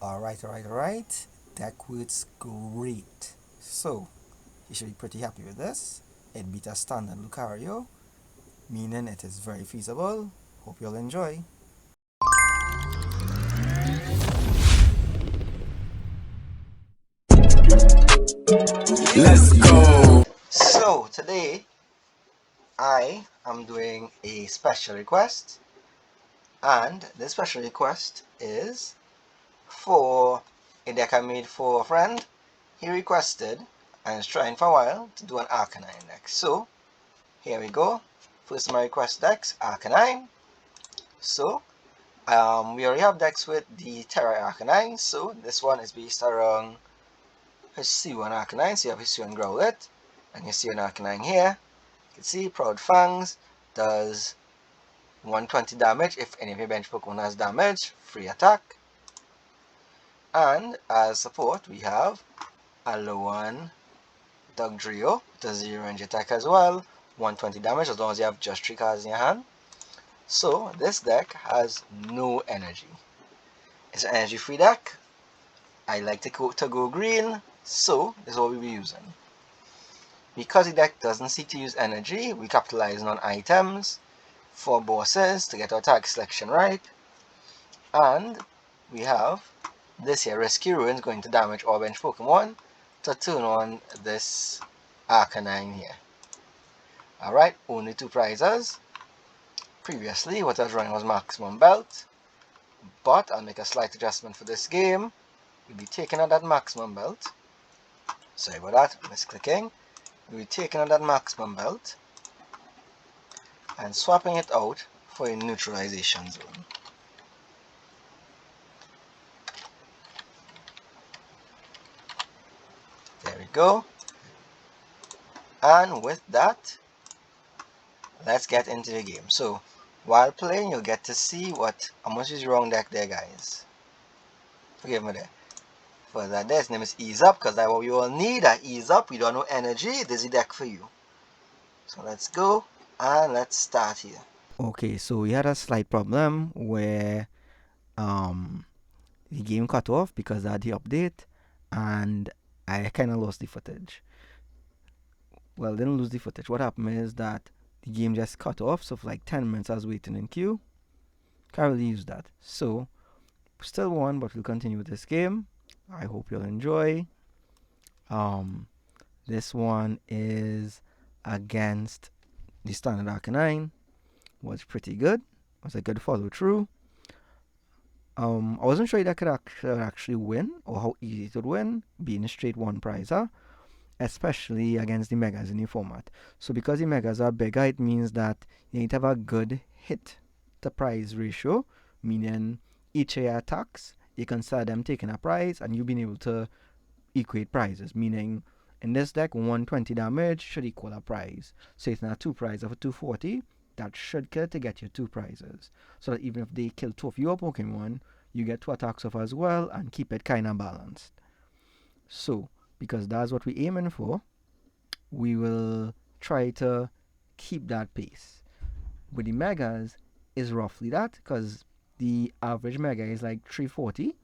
Alright. That works great. So, you should be pretty happy with this. It beat a standard Lucario, meaning it is very feasible. Hope you'll enjoy. Let's go. So, today I am doing a special request, and this special request is for a deck I made for a friend. He requested, and is trying for a while, to do an Arcanine deck. So, here we go. First of my request decks, Arcanine. So, we already have decks with the Tear Arcanine, so this one is based around Hisulan Arcanine. So you have Hisulan Growlithe, and Hisulan Arcanine here. You can see Proud Fangs does 120 damage if any of your bench Pokemon has damage, free attack. And as support, we have Alolan Dugtrio, does 0 range attack as well, 120 damage as long as you have just 3 cards in your hand. So this deck has no energy. It's an energy free deck. I like to go green, so this is what we'll be using. Because the deck doesn't seek to use energy, we capitalizing on items for bosses to get our attack selection right. And we have this here, Rescue Ruins, going to damage all bench Pokemon to turn on this Arcanine here. Alright, only 2 prizes. Previously, what I was running was Maximum Belt, but I'll make a slight adjustment for this game. We'll be taking out that Maximum Belt. Sorry about that, misclicking. We'll be taking out that Maximum Belt and swapping it out for a Neutralization Zone. There we go. And with that, let's get into the game. So, while playing, you'll get to see what I must use the wrong deck there, guys. Forgive me there. For that, his name is Ease Up, because that's what we all need. Ease Up. We don't know energy. This is the deck for you. So let's go and let's start here. Okay, so we had a slight problem where the game cut off because I had the update, and I kind of lost the footage. Well, didn't lose the footage. What happened is that the game just cut off, so for like 10 minutes I was waiting in queue. Can't really use that. So, still won, but we'll continue with this game. I hope you'll enjoy. This one is against the standard Arcanine. Was pretty good. Was a good follow through. I wasn't sure that could actually win or how easy it would win, being a straight one prizer, especially against the Megas in the format. So because the Megas are bigger, it means that you need to have a good hit to prize ratio, meaning each of your attacks, you consider them taking a prize and you being able to equate prizes, meaning in this deck, 120 damage should equal a prize. So it's not 2 prizes of 240, that should kill to get you 2 prizes. So that even if they kill 2 of your Pokemon, you get 2 attacks off as well and keep it kind of balanced. So, because that's what we're aiming for, we will try to keep that pace. With the Megas, is roughly that, because the average Mega is like 340,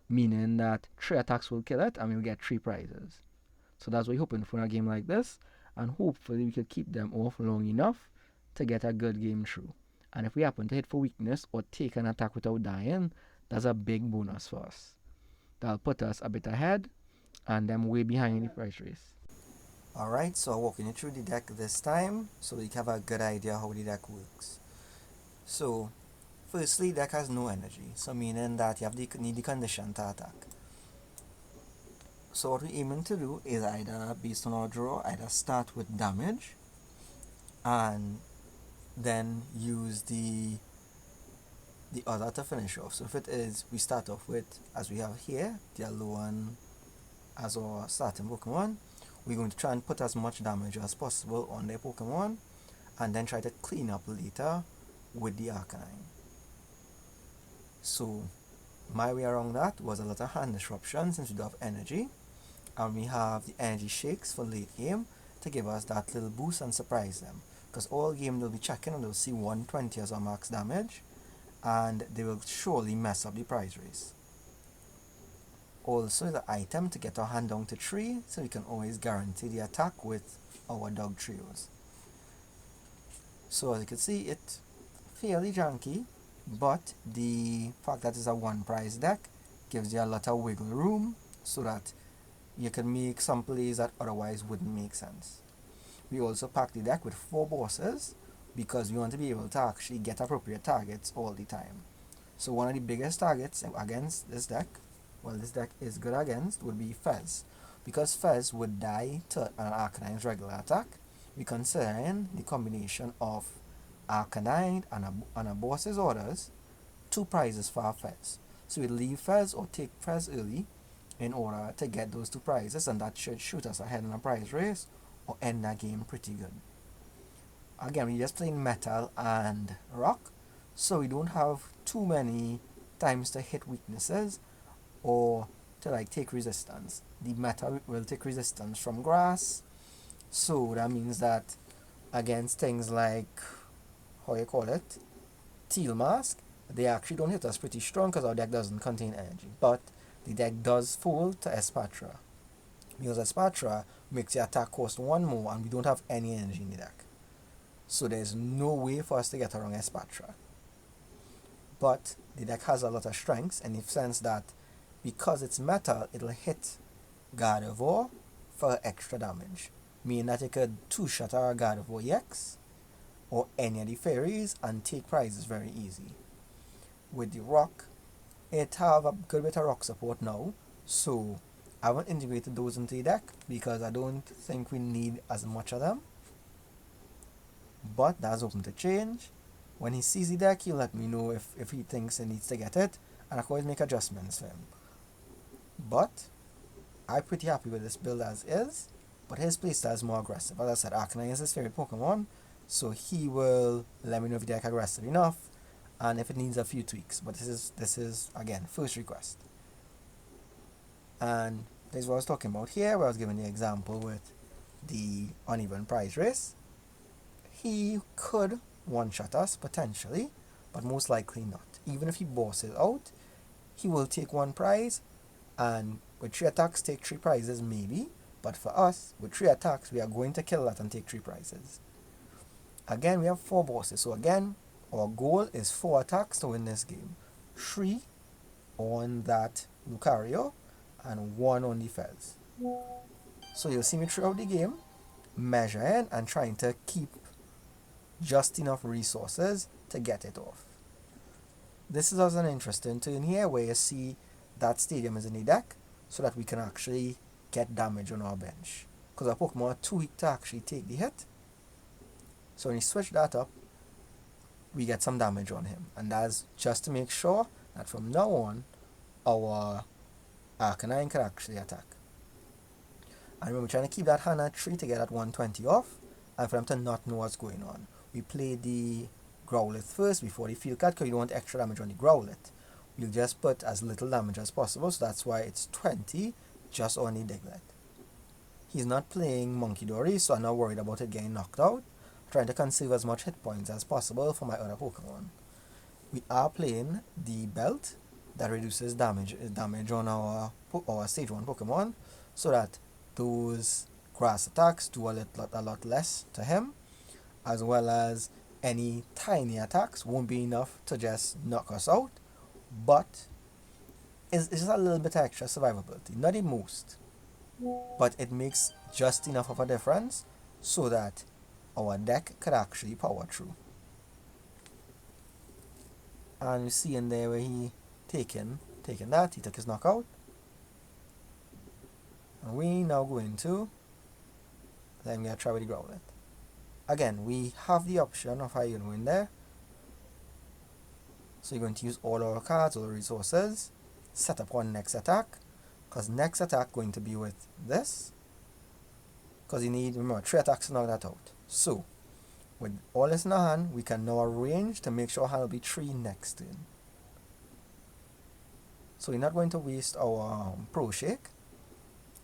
meaning that 3 attacks will kill it and we'll get 3 prizes. So that's what we're hoping for in a game like this, and hopefully we could keep them off long enough to get a good game through. And if we happen to hit for weakness or take an attack without dying, that's a big bonus for us. That'll put us a bit ahead and them way behind in the price race. Alright, so I'm walking you through the deck this time so you can have a good idea how the deck works. So, firstly, deck has no energy, so meaning that you have need the condition to attack. So what we're aiming to do is either, based on our draw, either start with damage and then use the other to finish off. So if it is, we start off with, as we have here, the Alolan as our starting Pokemon, we're going to try and put as much damage as possible on their Pokemon and then try to clean up later with the Arcanine. So my way around that was a lot of hand disruption since we don't have energy, and we have the energy shakes for late game to give us that little boost and surprise them, because all game they'll be checking and they'll see 120 as our max damage and they will surely mess up the prize race. also is an item to get our hand down to 3, so we can always guarantee the attack with our dog trios. So as you can see, it's fairly janky, but the fact that it's a one prize deck gives you a lot of wiggle room so that you can make some plays that otherwise wouldn't make sense. We also pack the deck with 4 bosses because we want to be able to actually get appropriate targets all the time. So one of the biggest targets against this deck, well, this deck is good against, would be Fez. Because Fez would die to an Arcanine's regular attack, we considering the combination of Arcanine and a boss's orders, 2 prizes for Fez. So we leave Fez or take Fez early in order to get those 2 prizes, and that should shoot us ahead in a prize race or end that game pretty good. Again, we're just playing metal and rock, so we don't have too many times to hit weaknesses or to like take resistance. The metal will take resistance from grass, so that means that against things like, how you call it, Teal Mask, they actually don't hit us pretty strong because our deck doesn't contain energy. But the deck does fold to Espatra, because Espatra makes the attack cost 1 more and we don't have any energy in the deck. So there's no way for us to get around Espatra. But the deck has a lot of strengths in the sense that because it's metal, it'll hit Gardevoir for extra damage. Meaning that it could 2-shot our Gardevoir EX or any of the fairies and take prizes very easy. With the rock, it have a good bit of rock support now, so I haven't integrated those into the deck because I don't think we need as much of them. But that's open to change. When he sees the deck, he'll let me know if he thinks he needs to get it, and I can always make adjustments for him. But I'm pretty happy with this build as is, but his playstyle is more aggressive. As I said, Arcanine is his favorite Pokemon, so he will let me know if the deck is aggressive enough and if it needs a few tweaks. But this is again first request. And this is what I was talking about here, where I was giving the example with the uneven prize race. He could one-shot us potentially, but most likely not. Even if he bosses out, he will take 1 prize, and with 3 attacks take 3 prizes maybe, but for us, with 3 attacks, we are going to kill that and take 3 prizes. Again, we have 4 bosses, so again, our goal is 4 attacks to win this game. 3 on that Lucario, and 1 on the Fez. So you'll see me throughout the game, measuring and trying to keep just enough resources to get it off. This is also an interesting turn here where you see that stadium is in the deck so that we can actually get damage on our bench, because our Pokemon are too weak to actually take the hit. So when you switch that up, we get some damage on him, and that's just to make sure that from now on our Arcanine can actually attack. And remember, we're trying to keep that hand at 3 to get that 120 off, and for them to not know what's going on. We play the Growlithe first before the Field Cut because you don't want extra damage on the Growlithe. We'll just put as little damage as possible, so that's why it's 20 just on the Diglett. He's not playing Monkey Dory, so I'm not worried about it getting knocked out. I'm trying to conserve as much hit points as possible for my other Pokemon. We are playing the Belt that reduces damage on our Stage 1 Pokemon, so that those grass attacks do a lot less to him, as well as any tiny attacks won't be enough to just knock us out, but it's just a little bit extra survivability. Not the most, but it makes just enough of a difference so that our deck could actually power through. And you see in there where he taken that, he took his knockout. And we now go into, then we're going to try with the Growlithe. Again, we have the option of how you win there. So you're going to use all our cards, all the resources, set up one next attack, because next attack going to be with this, because you need, remember, 3 attacks to knock that out. So with all this in our hand, we can now arrange to make sure our hand will be 3 next turn. So we're not going to waste our Pro Shake,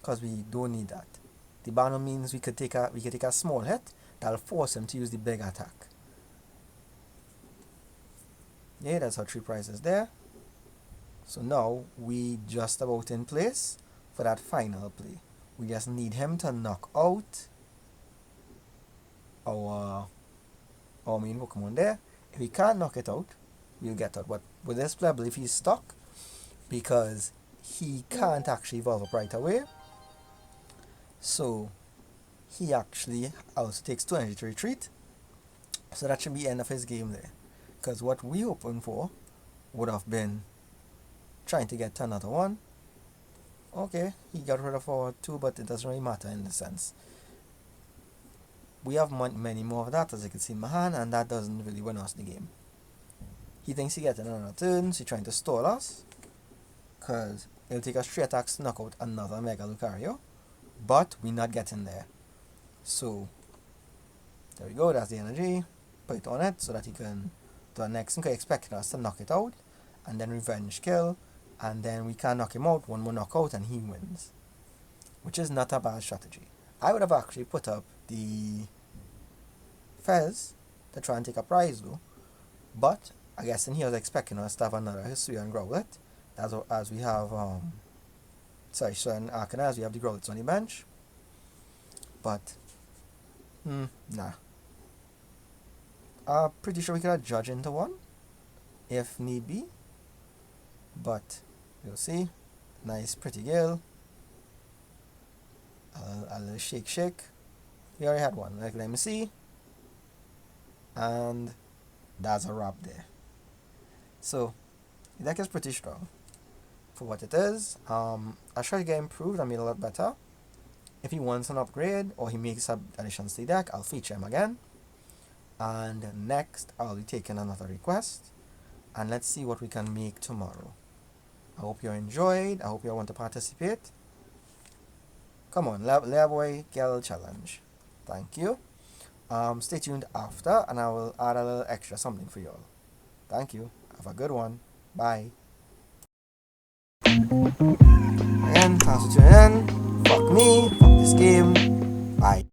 because we don't need that. The banner means we could take a small hit that'll force him to use the big attack. Yeah, that's our 3 prizes there. So now we just about in place for that final play. We just need him to knock out our main Pokemon there. If he can't knock it out, we'll get out. But with this play, I believe he's stuck because he can't actually evolve up right away. So he actually also takes 2 energy to retreat. So that should be the end of his game there. Because what we hoping for would have been trying to get another one. Okay, he got rid of our 2, but it doesn't really matter in the sense. We have many more of that, as you can see in my hand, and that doesn't really win us the game. He thinks he getting another turn, so he's trying to stall us. Because it'll take us 3 attacks to knock out another Mega Lucario. But we're not getting there. So, there we go, that's the energy. Put it on it so that he can do the next thing. He expected us to knock it out. And then revenge kill. And then we can knock him out, one more knockout, and he wins. Which is not a bad strategy. I would have actually put up the Fez to try and take a prize though. But I guess in here I was expecting us to have another Hisulan Growlithe. As we have Hisulan Arcanine, as we have the Growlithe on the bench. But nah. Pretty sure we could have Judge into one if need be. But you'll see. Nice pretty girl. A little shake. We already had one. Let me see. And that's a wrap there. So the deck is pretty strong for what it is. I'll try to get improved and made a lot better. If he wants an upgrade or he makes additions to the deck, I'll feature him again. And next I'll be taking another request. And let's see what we can make tomorrow. I hope you enjoyed. I hope you want to participate. Come on, Lea Boy Girl Challenge. Thank you. Stay tuned after and I will add a little extra something for you all. Thank you. Have a good one. Bye. Again, thanks for tuning in. Fuck me. Fuck this game. Bye.